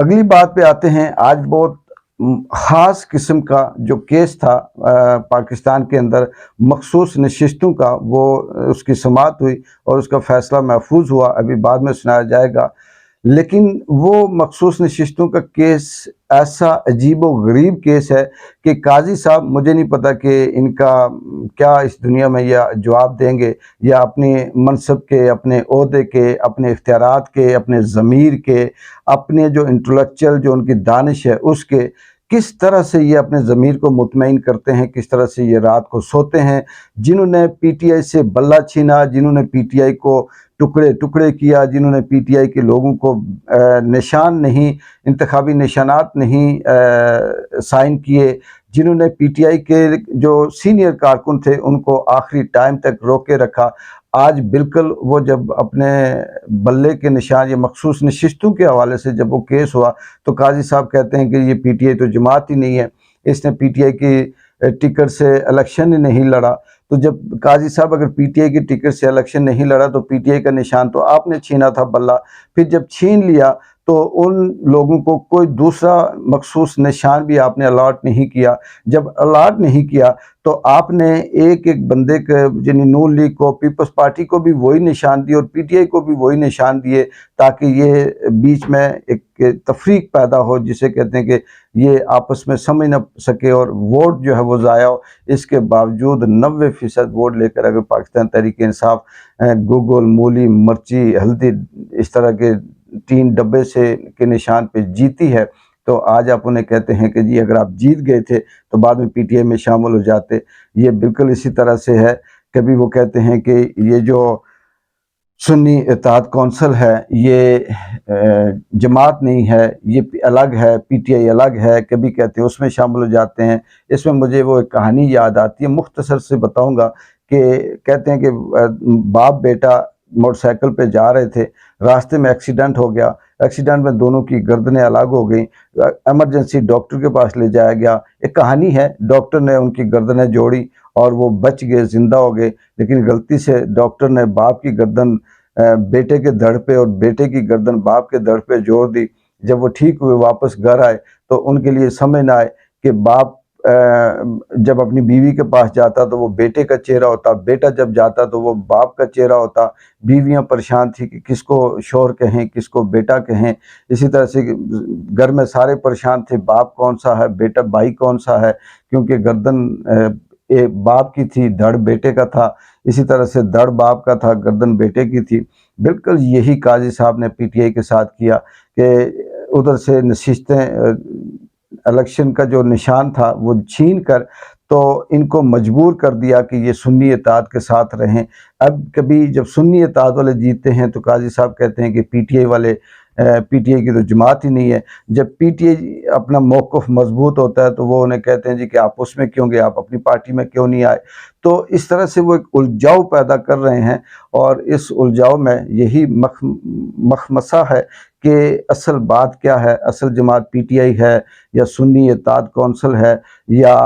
اگلی بات پہ آتے ہیں. آج بہت خاص قسم کا جو کیس تھا پاکستان کے اندر مخصوص نشستوں کا، وہ اس کی سماعت ہوئی اور اس کا فیصلہ محفوظ ہوا، ابھی بعد میں سنایا جائے گا. لیکن وہ مخصوص نشستوں کا کیس ایسا عجیب و غریب کیس ہے کہ قاضی صاحب، مجھے نہیں پتا کہ ان کا کیا اس دنیا میں یہ جواب دیں گے، یا اپنے منصب کے، اپنے عہدے کے، اپنے اختیارات کے، اپنے ضمیر کے، اپنے جو انٹلیکچوئل جو ان کی دانش ہے اس کے، کس طرح سے یہ اپنے ضمیر کو مطمئن کرتے ہیں، کس طرح سے یہ رات کو سوتے ہیں. جنہوں نے پی ٹی آئی سے بلہ چھینا، جنہوں نے پی ٹی آئی کو ٹکڑے ٹکڑے کیا، جنہوں نے پی ٹی آئی کے لوگوں کو نشان نہیں، انتخابی نشانات نہیں سائن کیے، جنہوں نے پی ٹی آئی کے جو سینئر کارکن تھے ان کو آخری ٹائم تک روکے رکھا، آج بالکل وہ جب اپنے بلے کے نشان یا مخصوص نشستوں کے حوالے سے جب وہ کیس ہوا تو قاضی صاحب کہتے ہیں کہ یہ پی ٹی آئی تو جماعت ہی نہیں ہے، اس نے پی ٹی آئی کی ٹکٹ سے الیکشن ہی نہیں لڑا. تو جب قاضی صاحب اگر پی ٹی آئی کی ٹکٹ سے الیکشن نہیں لڑا تو پی ٹی آئی کا نشان تو آپ نے چھینا تھا بلہ، پھر جب چھین لیا تو ان لوگوں کو کوئی دوسرا مخصوص نشان بھی آپ نے الاٹ نہیں کیا. جب الاٹ نہیں کیا تو آپ نے ایک ایک بندے کے، یعنی نون لیگ کو، پیپلز پارٹی کو بھی وہی نشان دیے اور پی ٹی آئی کو بھی وہی نشان دیے، تاکہ یہ بیچ میں ایک تفریق پیدا ہو، جسے کہتے ہیں کہ یہ آپس میں سمجھ نہ سکے اور ووٹ جو ہے وہ ضائع ہو. اس کے باوجود 90% ووٹ لے کر اگر پاکستان تحریک انصاف گوگل، مولی، مرچی، ہلدی، اس طرح کے 3 ڈبے سے کے نشان پہ جیتی ہے، تو آج آپ انہیں کہتے ہیں کہ جی اگر آپ جیت گئے تھے تو بعد میں پی ٹی آئی میں شامل ہو جاتے. یہ بالکل اسی طرح سے ہے. کبھی وہ کہتے ہیں کہ یہ جو سنی اتحاد کونسل ہے یہ جماعت نہیں ہے، یہ الگ ہے، پی ٹی آئی الگ ہے، کبھی کہتے ہیں اس میں شامل ہو جاتے ہیں. اس میں مجھے وہ ایک کہانی یاد آتی ہے، مختصر سے بتاؤں گا. کہ کہتے ہیں کہ باپ بیٹا موٹر سائیکل پہ جا رہے تھے، راستے میں ایکسیڈنٹ ہو گیا، ایکسیڈنٹ میں دونوں کی گردنیں الگ ہو گئیں، ایمرجنسی ڈاکٹر کے پاس لے جایا گیا. ایک کہانی ہے، ڈاکٹر نے ان کی گردنیں جوڑی اور وہ بچ گئے، زندہ ہو گئے، لیکن غلطی سے ڈاکٹر نے باپ کی گردن بیٹے کے دھڑ پہ اور بیٹے کی گردن باپ کے دھڑ پہ جوڑ دی. جب وہ ٹھیک ہوئے واپس گھر آئے تو ان کے لیے سمجھ نہ آئے کہ باپ جب اپنی بیوی کے پاس جاتا تو وہ بیٹے کا چہرہ ہوتا، بیٹا جب جاتا تو وہ باپ کا چہرہ ہوتا. بیویاں پریشان تھی کہ کس کو شوہر کہیں، کس کو بیٹا کہیں. اسی طرح سے گھر میں سارے پریشان تھے، باپ کون سا ہے، بیٹا بھائی کون سا ہے، کیونکہ گردن باپ کی تھی، دھڑ بیٹے کا تھا. اسی طرح سے دھڑ باپ کا تھا، گردن بیٹے کی تھی. بالکل یہی قاضی صاحب نے پی ٹی آئی کے ساتھ کیا کہ ادھر سے نشستیں، الیکشن کا جو نشان تھا وہ چھین کر تو ان کو مجبور کر دیا کہ یہ سنی اتحاد کے ساتھ رہیں. اب کبھی جب سنی اتحاد والے جیتے ہیں تو قاضی صاحب کہتے ہیں کہ پی ٹی آئی والے، پی ٹی آئی کی تو جماعت ہی نہیں ہے. جب پی ٹی آئی اپنا موقف مضبوط ہوتا ہے تو وہ انہیں کہتے ہیں جی کہ آپ اس میں کیوں گئے، آپ اپنی پارٹی میں کیوں نہیں آئے. تو اس طرح سے وہ ایک الجھاؤ پیدا کر رہے ہیں، اور اس الجھاؤ میں یہی مخمصہ ہے کہ اصل بات کیا ہے، اصل جماعت پی ٹی آئی ہے یا سنی اتحاد کونسل ہے، یا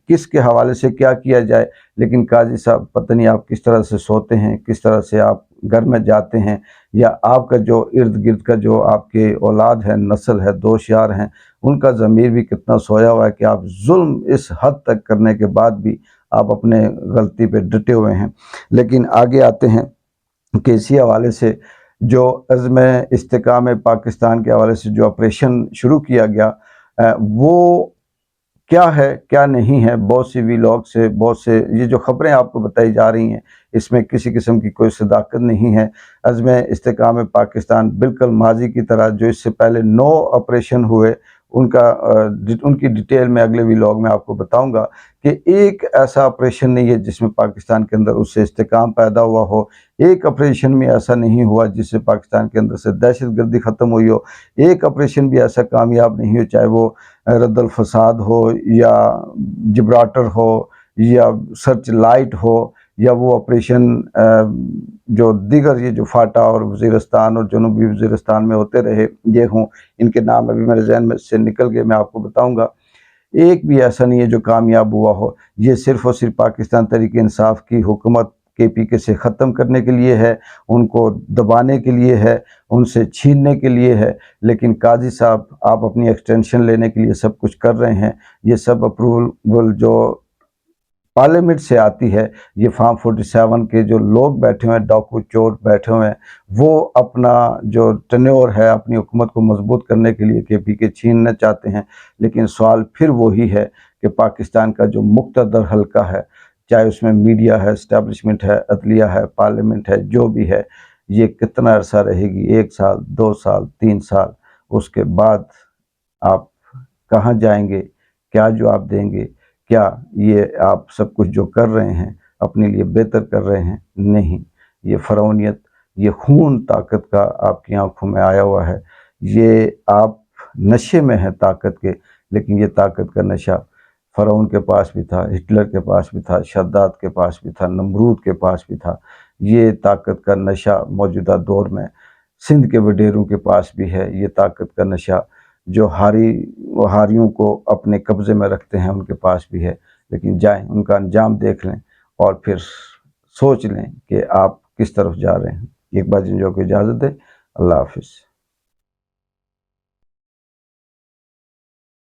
کس کے حوالے سے کیا کیا جائے. لیکن قاضی صاحب پتہ نہیں آپ کس طرح سے سوتے ہیں، کس طرح سے آپ گھر میں جاتے ہیں، یا آپ کا جو ارد گرد کا جو آپ کے اولاد ہے، نسل ہے، دوست یار ہیں، ان کا ضمیر بھی کتنا سویا ہوا ہے کہ آپ ظلم اس حد تک کرنے کے بعد بھی آپ اپنے غلطی پہ ڈٹے ہوئے ہیں. لیکن آگے آتے ہیں کہ اسی حوالے سے جو عزم استحکام پاکستان کے حوالے سے جو آپریشن شروع کیا گیا، وہ کیا ہے کیا نہیں ہے. بہت سی ویلاگ سے، بہت سے یہ جو خبریں آپ کو بتائی جا رہی ہیں، اس میں کسی قسم کی کوئی صداقت نہیں ہے. عزم استحکام پاکستان بالکل ماضی کی طرح جو اس سے پہلے 9 آپریشن ہوئے، ان کی ڈیٹیل میں اگلے ویلاگ میں آپ کو بتاؤں گا کہ ایک ایسا آپریشن نہیں ہے جس میں پاکستان کے اندر اس سے استحکام پیدا ہوا ہو. ایک آپریشن میں ایسا نہیں ہوا جس سے پاکستان کے اندر سے دہشت گردی ختم ہوئی ہو. ایک آپریشن بھی ایسا کامیاب نہیں ہو، چاہے وہ رد الفساد ہو، یا جبراٹر ہو، یا سرچ لائٹ ہو، یا وہ آپریشن جو دیگر یہ جو فاٹا اور وزیرستان اور جنوبی وزیرستان میں ہوتے رہے یہ ہوں. ان کے نام ابھی میرے ذہن میں سے نکل گئے، میں آپ کو بتاؤں گا. ایک بھی ایسا نہیں ہے جو کامیاب ہوا ہو. یہ صرف اور صرف پاکستان تحریک انصاف کی حکومت KPK سے ختم کرنے کے لیے ہے, ان کو دبانے کے لیے ہے, ان سے چھیننے کے لیے ہے. لیکن قاضی صاحب آپ اپنی ایکسٹینشن لینے کے لیے سب کچھ کر رہے ہیں. یہ سب اپروول جو پارلیمنٹ سے آتی ہے, یہ فارم 47 کے جو لوگ بیٹھے ہوئے ہیں, ڈاکو چور بیٹھے ہوئے ہیں, وہ اپنا جو ٹینیور ہے اپنی حکومت کو مضبوط کرنے کے لیے KPK چھیننا چاہتے ہیں. لیکن سوال پھر وہی ہے کہ پاکستان کا جو مقتدر حلقہ ہے, چاہے اس میں میڈیا ہے, اسٹیبلشمنٹ ہے, عدلیہ ہے, پارلیمنٹ ہے, جو بھی ہے, یہ کتنا عرصہ رہے گی؟ 1 سال, 2 سال, 3 سال. اس کے بعد آپ کہاں جائیں گے؟ کیا جواب دیں گے؟ کیا یہ آپ سب کچھ جو کر رہے ہیں اپنے لیے بہتر کر رہے ہیں؟ نہیں. یہ فرعونیت, یہ خون طاقت کا آپ کی آنکھوں میں آیا ہوا ہے. یہ آپ نشے میں ہیں طاقت کے, لیکن یہ طاقت کا نشہ فرعون کے پاس بھی تھا, ہٹلر کے پاس بھی تھا, شداد کے پاس بھی تھا, نمرود کے پاس بھی تھا. یہ طاقت کا نشہ موجودہ دور میں سندھ کے وڈیروں کے پاس بھی ہے. یہ طاقت کا نشہ جو ہاریوں کو اپنے قبضے میں رکھتے ہیں ان کے پاس بھی ہے. لیکن جائیں, ان کا انجام دیکھ لیں اور پھر سوچ لیں کہ آپ کس طرف جا رہے ہیں. ایک بار جنجو کو اجازت دیں. اللہ حافظ.